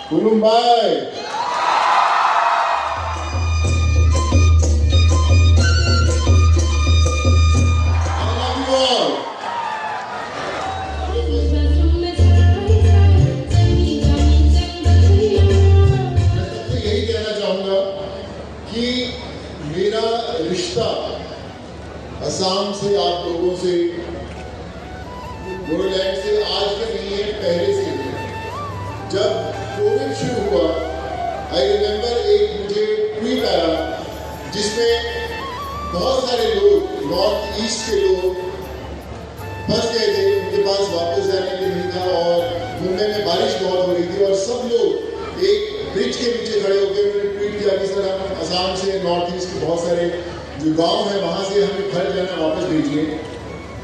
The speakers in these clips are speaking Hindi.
खुलुमबाई। यही कहना चाहूंगा कि मेरा रिश्ता असम से, आप लोगों से, बोडोलैंड से आज के नहीं है, पहले से है। जब कोविड शुरू हुआ, आई रिमेंबर एक मुझे ट्वीट आया जिसमें बहुत सारे लोग, नॉर्थ ईस्ट के लोग फंस गए थे, उनके पास वापस जाने के लिए नहीं था और मुंबई में बारिश बहुत हो रही थी और सब लोग एक ब्रिज के नीचे खड़े होकर उन्होंने ट्वीट किया कि सर हम असम से, नॉर्थ ईस्ट के बहुत सारे जो गांव है वहाँ से हमें घर जाना वापस भेजिए।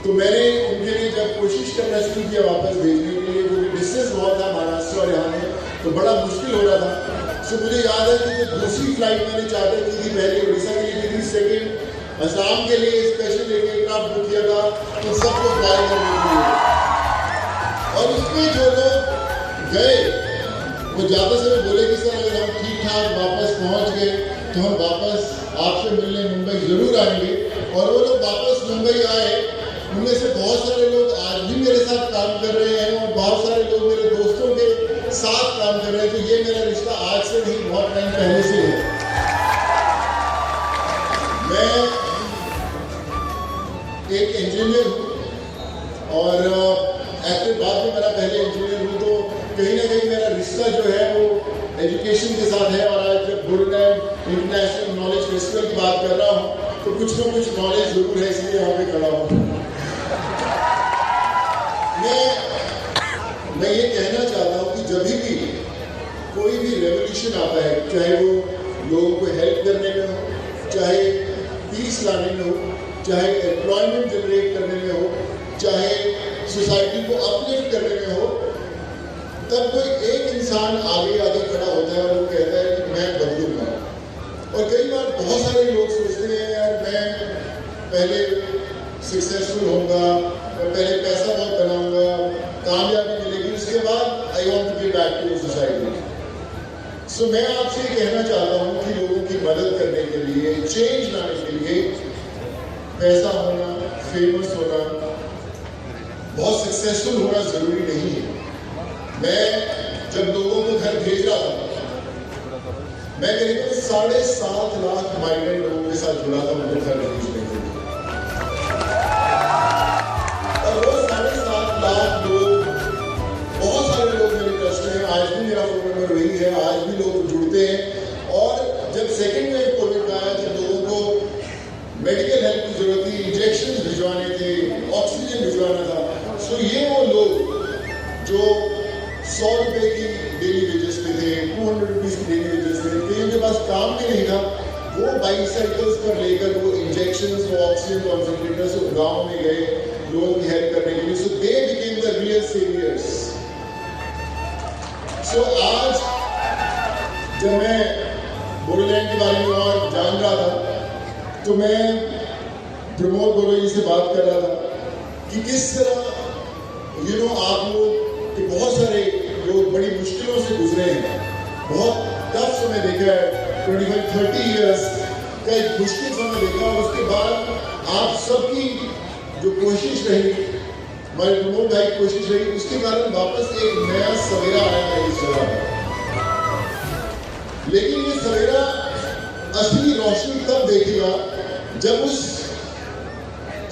तो मैंने उनके लिए जब कोशिश करना शुरू किया वापस भेजने के लिए, वो डिस्टेंस बहुत था महाराष्ट्र और यहाँ में, तो बड़ा मुश्किल हो रहा था। सो मुझे याद है कि जो दूसरी फ्लाइट मैंने चार्टर की थी, पहले उड़ीसा के लिए की थी, सेकेंड असम के लिए स्पेशल एयरक्राफ्ट बुक किया था उन सबको फ्लाई करने के लिए। और उसमें जो लोग गए वो जाते समय बोले कि सर अगर हम ठीक ठाक वापस पहुँच गए तो हम वापस आपसे मिलने मुंबई जरूर आएंगे। और वो लोग वापस मुंबई आए, उनमें से बहुत सारे लोग आज भी मेरे साथ काम कर रहे हैं और बहुत सारे लोग मेरे दोस्तों के साथ काम कर रहे हैं। तो ये मेरा रिश्ता आज से नहीं, बहुत टाइम पहले से है। मैं एक इंजीनियर हूँ और एक्टिव बाद में मेरा पहले इंजीनियर हूँ, तो कहीं ना कहीं मेरा रिश्ता जो है वो एजुकेशन के साथ है। और आज जब बोडोलैंड इंटरनेशनल नॉलेज फेस्टिवल की बात कर रहा हूँ तो कुछ ना कुछ नॉलेज जरूर है, इसलिए यहाँ पे खड़ा हूँ। मैं ये कहना चाहता हूँ कि जब भी कोई भी रेवोल्यूशन आता है, चाहे वो लोगों को हेल्प करने में हो, चाहे पीस लाने में हो, चाहे एम्प्लॉयमेंट जनरेट करने में हो, चाहे सोसाइटी को अपलिफ्ट करने में हो, तब कोई एक इंसान आगे खड़ा होता है और वो कहता है कि मैं बदलूंगा। और कई बार बहुत सारे लोग सोचते हैं यार मैं पहले सक्सेसफुल होऊंगा, मैं पहले पैसा बहुत बनाऊंगा, कामयाबी मिलेगी, उसके बाद I want to give back to society. So मैं आपसे कहना चाहता हूँ कि लोगों की मदद करने के लिए, चेंज लाने के लिए पैसा होना, फेमस होना, बहुत सक्सेसफुल होना जरूरी नहीं है। मैं जब लोगों को घर भेज रहा था, मैं करीबन 7.5 लाख माइग्रेंट लोगों के साथ जुड़ा था उनको घर भेजने के लिए। और वो 7.5 लाख लोग, बहुत सारे लोग मेरे ट्रस्ट में, आज भी मेरा फोन नंबर वही है, आज भी लोग जुड़ते हैं। और जब सेकेंड वेव कोविड का आया, जब लोगों को मेडिकल हेल्प की जरूरत थी, इंजेक्शन भिजवाने थे, ऑक्सीजन भिजवाना था, सो ये वो लोग जो 100 रुपए की डेली वेजेस पे थे, 200 रुपीज की डेली वेजेस पे, कईयों के पास काम भी नहीं था, वो बाइसाइकिल्स पर लेकर वो इंजेक्शंस, वो ऑक्सीजन कॉन्सेंट्रेटर्स गांव में गए लोगों की हेल्प करने के लिए। So they became the real saviours. So आज जब मैं बोडोलैंड के बारे में और जान रहा था तो मैं प्रमोद बोरोई से बात कर रहा था कि किस तरह आप लोग कि बहुत सारे लोग बड़ी मुश्किलों से गुजरे हैं, बहुत टफ समय देखा है, 25-30 इयर्स का एक मुश्किल समय देखा। और उसके बाद आप सबकी जो कोशिश रही, हमारे प्रमोद भाई की कोशिश रही, उसके कारण वापस एक नया सवेरा आया है इस जगह पर। लेकिन ये सवेरा असली रोशनी तब देखेगा जब उस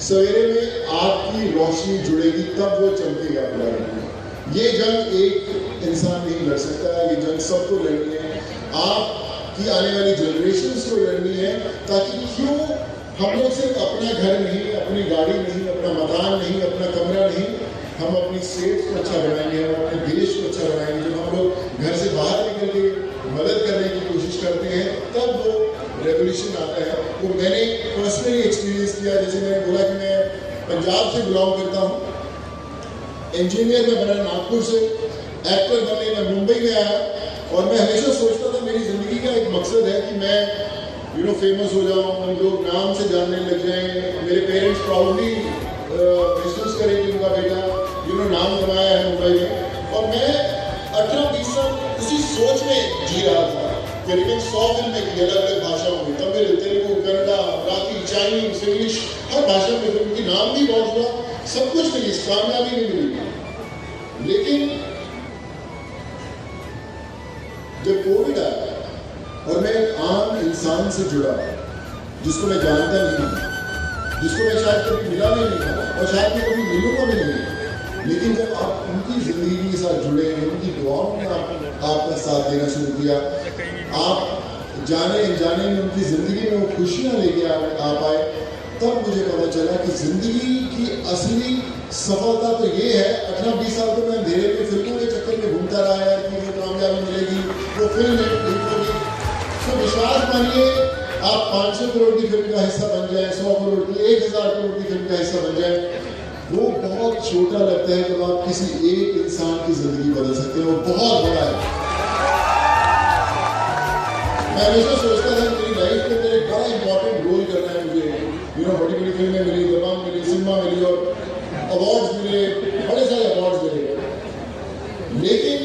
सवेरे में आपकी रोशनी जुड़ेगी, तब वो चमकेगा पूरा। ये जंग एक इंसान नहीं लड़ सकता, ये जंग सबको लड़नी है, आपकी आने वाली जनरेशंस को लड़नी है। ताकि क्यों हम लोग सिर्फ अपना घर नहीं, अपनी गाड़ी नहीं, अपना मकान नहीं, अपना कमरा नहीं, हम अपनी स्टेट को अच्छा बनाएंगे, हम अपने देश को अच्छा बनाएंगे। जब हम लोग घर से बाहर निकल के मदद करने की कोशिश करते हैं, तब वो रेवोल्यूशन आता है। वो मैंने पर्सनली एक्सपीरियंस किया। जैसे मैंने बोला कि मैं पंजाब से बिलोंग करता हूँ, इंजीनियर में बना नागपुर से, एक्टर बनने में मुंबई में आया और मैं हमेशा सोचता था मेरी ज़िंदगी का एक मकसद है कि मैं फेमस हो जाऊँ, लोग नाम से जानने लग जाएं, मेरे पेरेंट्स प्राउडली महसूस करें कि उनका बेटा नाम कमाया है मुंबई में। और मैं 18-20 साल उसी सोच जी रहा था। करीबन 100 फिल्में की अलग अलग भाषाओं में, तमिल, तेलुगु, कन्नड़ा, मराठी, चाइनीज, इंग्लिश, हर भाषा में फिल्म की नाम भी बहुत हुआ, सब कुछ मिली, कामयाबी नहीं मिली। लेकिन जब कोविड आया और मैं एक आम इंसान से जुड़ा जिसको मैं जानता नहीं, जिसको मैं शायद कभी मिला भी नहीं था और शायद मैं कभी मिलूंगा भी नहीं, लेकिन जब आप उनकी जिंदगी के साथ जुड़े, उनकी दुआओं में आपका साथ देना शुरू किया, आप जाने अनजाने में उनकी जिंदगी में वो खुशियां लेके आ पाए, तब मुझे पता चला कि जिंदगी की असली सफलता तो ये है। 18-20 साल तो मैं अंधेरे में फिल्मों के चक्कर में घूमता रहा है कि वो कामयाबी मिलेगी, वो फिल्म हिट होगी। तो विश्वास मानिए, आप 500 करोड़ की फिल्म का हिस्सा बन जाए, 100 करोड़ की, 1000 करोड़ की फिल्म का हिस्सा बन जाए, वो बहुत छोटा लगता है जब आप किसी एक इंसान की जिंदगी बदल सकते हैं, वो बहुत बड़ा है। मैं हमेशा सोचता था कि मेरी लाइफ में मेरे बड़ा इंपॉर्टेंट रोल करना है मुझे, बड़ी बड़ी फिल्में मिली, दबंग मिली, सिनेमा मिली और अवार्ड्स मिले, बड़े सारे अवार्ड्स मिले, लेकिन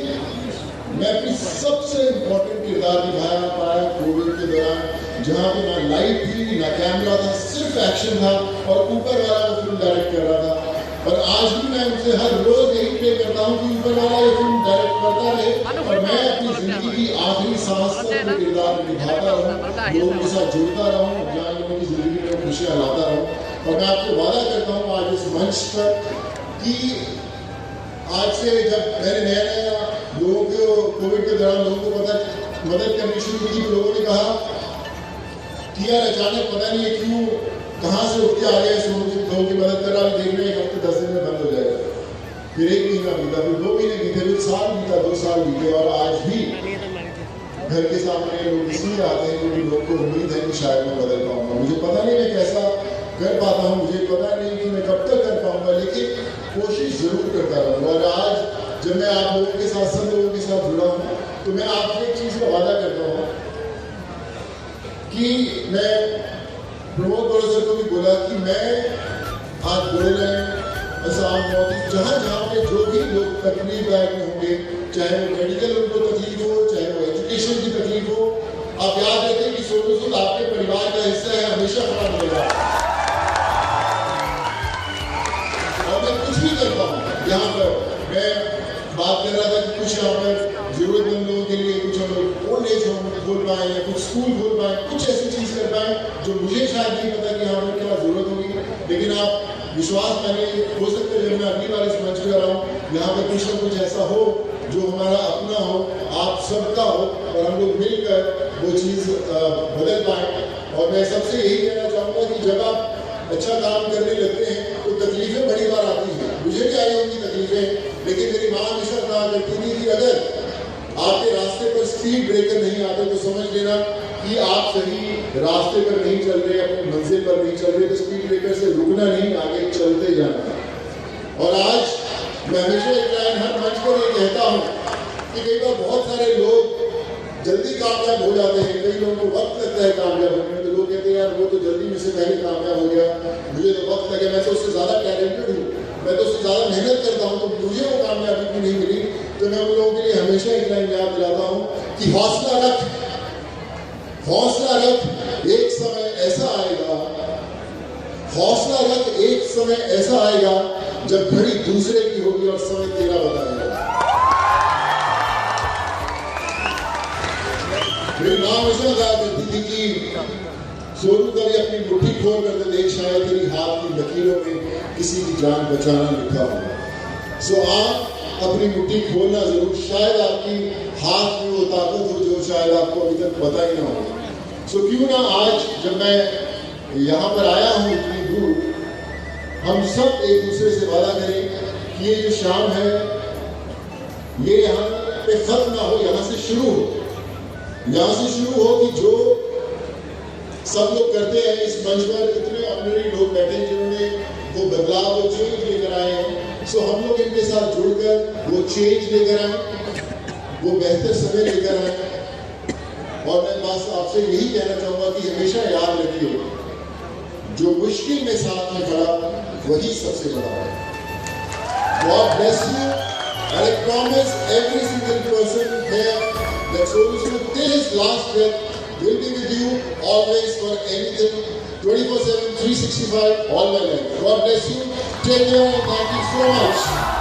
मैं अपनी सबसे इम्पोर्टेंट किरदार निभाया पाया कोविड के दौरान, जहाँ पे ना लाइट थी, ना कैमरा था, सिर्फ एक्शन था और ऊपर वाला वो फिल्म डायरेक्ट कर रहा था। और आज भी मैं उनसे हर रोज यही प्रे करता हूँ कि ऊपर वाला ये फिल्म डायरेक्ट करता रहे और मैं अपनी जिंदगी की आखिरी सांस तक अपने किरदार निभाता रहूँ, लोगों के साथ जुड़ता रहूँ, जहाँ लोगों की जिंदगी में खुशियाँ लाता रहूँ। और मैं आपको वादा करता हूँ आज इस मंच पर कि आज से जब मैंने नया लोगों को कोविड के दौरान लोगों को मदद करनी शुरू की, तो लोगों ने कहा कि यार अचानक पता नहीं है क्यों कहाँ से उठ के आ गया, लोगों की मदद कर रहा है, देख रहे हैं 1 हफ्ते 10 दिन में बंद हो जाएगा। फिर 1 महीना बीता, फिर 2 महीने बीते, फिर साल बीता, 2 साल बीते और आज भी घर के सामने लोग इसलिए आते हैं क्योंकि लोग को उम्मीद है कि शायद मैं बदल पाऊंगा। मुझे पता नहीं मैं कैसा कर पाता हूँ, मुझे पता नहीं कि मैं कब तक कर पाऊंगा, लेकिन कोशिश जरूर करता रहूँगा। और आज जब मैं आप लोगों के साथ, सब लोगों के साथ जुड़ा हूँ, तो मैं आपसे एक चीज़ का वादा करता हूँ कि मैं प्रमोद बड़ो सर को भी बोला कि मैं आज बोल रहे हैं आसाम नॉर्थ, जहाँ पे जो भी लोग तकलीफ लायक में होंगे, चाहे वो मेडिकल उनको तकलीफ हो, चाहे वो एजुकेशन की तकलीफ हो, आप याद रखें कि सोनू सूद आपके परिवार का हिस्सा है, हमेशा खड़ा मिलेगा। और मैं कुछ भी करता हूँ यहाँ पर, मैं बात कर रहा था कि कुछ यहाँ पर जरूरतमंद लोगों के लिए कुछ हम लोग ओल्ड एज होम खोल पाए या कुछ स्कूल खोल पाए, कुछ ऐसी चीज कर पाए जो मुझे शायद नहीं पता कि यहाँ पर क्या जरूरत होगी, लेकिन आप विश्वास मानिए, हो सकता है जब मैं अगली बार इस मंच पर आ रहा हूँ, यहाँ पर कुछ ना कुछ ऐसा हो जो हमारा अपना हो, आप सबका हो और हम लोग मिलकर वो चीज़ बदल पाए। और मैं सबसे यही कहना चाहूँगा कि जब आप अच्छा काम करने लगते हैं तो तकलीफें बड़ी बार आती हैं, मुझे भी आई होंगी तकलीफें, लेकिन मेरी माँ हमेशा कहा करती थी कि अगर आपके रास्ते पर स्पीड ब्रेकर नहीं आते तो समझ लेना कि आप सही रास्ते पर नहीं चल रहे, अपनी मंजिल पर नहीं चल रहे, तो स्पीड ब्रेकर से रुकना नहीं, आगे चलते जाना। और आज मैं हमेशा एक लाइन हर मंच पर ये कहता हूँ कि कई बार बहुत सारे लोग जल्दी कामयाब हो जाते हैं, कई लोगों को वक्त लगता है कामयाब होने में, तो लोग कहते हैं यार वो तो जल्दी में से पहले कामयाब हो गया, मुझे तो वक्त लगे, मैं तो उससे ज़्यादा टैलेंटेड हूँ, मैं तो उससे ज़्यादा मेहनत करता हूँ, तो मुझे वो कामयाबी भी नहीं मिली। तो मैं उन लोगों के लिए हमेशा एक लाइन याद दिलाता हूँ कि हौसला रख, एक समय ऐसा आएगा, हौसला रख, एक समय ऐसा आएगा जब घड़ी दूसरे की होगी और समय तेरा बताएगा। मेरी माँ हमेशा कहा करती थी कि सोनू कभी अपनी मुट्ठी खोल कर देख, शायद तेरी हाथ की लकीरों में किसी की जान बचाना लिखा होगा। सो आप अपनी मुट्ठी खोलना जरूर, शायद आपकी हाथ में वो ताकत हो जो शायद आपको अभी तक पता ही ना हो। सो क्यों ना आज जब मैं यहाँ पर आया हूँ इतनी दूर, हम सब एक दूसरे से वादा करें कि ये जो शाम है ये यहाँ पे खत्म ना हो, यहाँ से शुरू हो, यहाँ से शुरू हो कि जो सब लोग करते हैं इस मंच पर, इतने ऑर्डिनरी लोग बैठे हैं जिन्होंने वो बदलाव, वो चेंज लेकर आए हैं। सो हम लोग इनके साथ जुड़कर वो चेंज लेकर आए, वो बेहतर समय लेकर आए। और मैं बस आपसे यही कहना चाहूँगा कि हमेशा याद रखिए, जो मुश्किल में साथ में खड़ा वही सबसे बड़ा है। God bless you. I promise every single person here that that Sonushnu till his last breath will be with you always for anything, 24/7, 365, all my life. God bless you. Take care and thank you so much.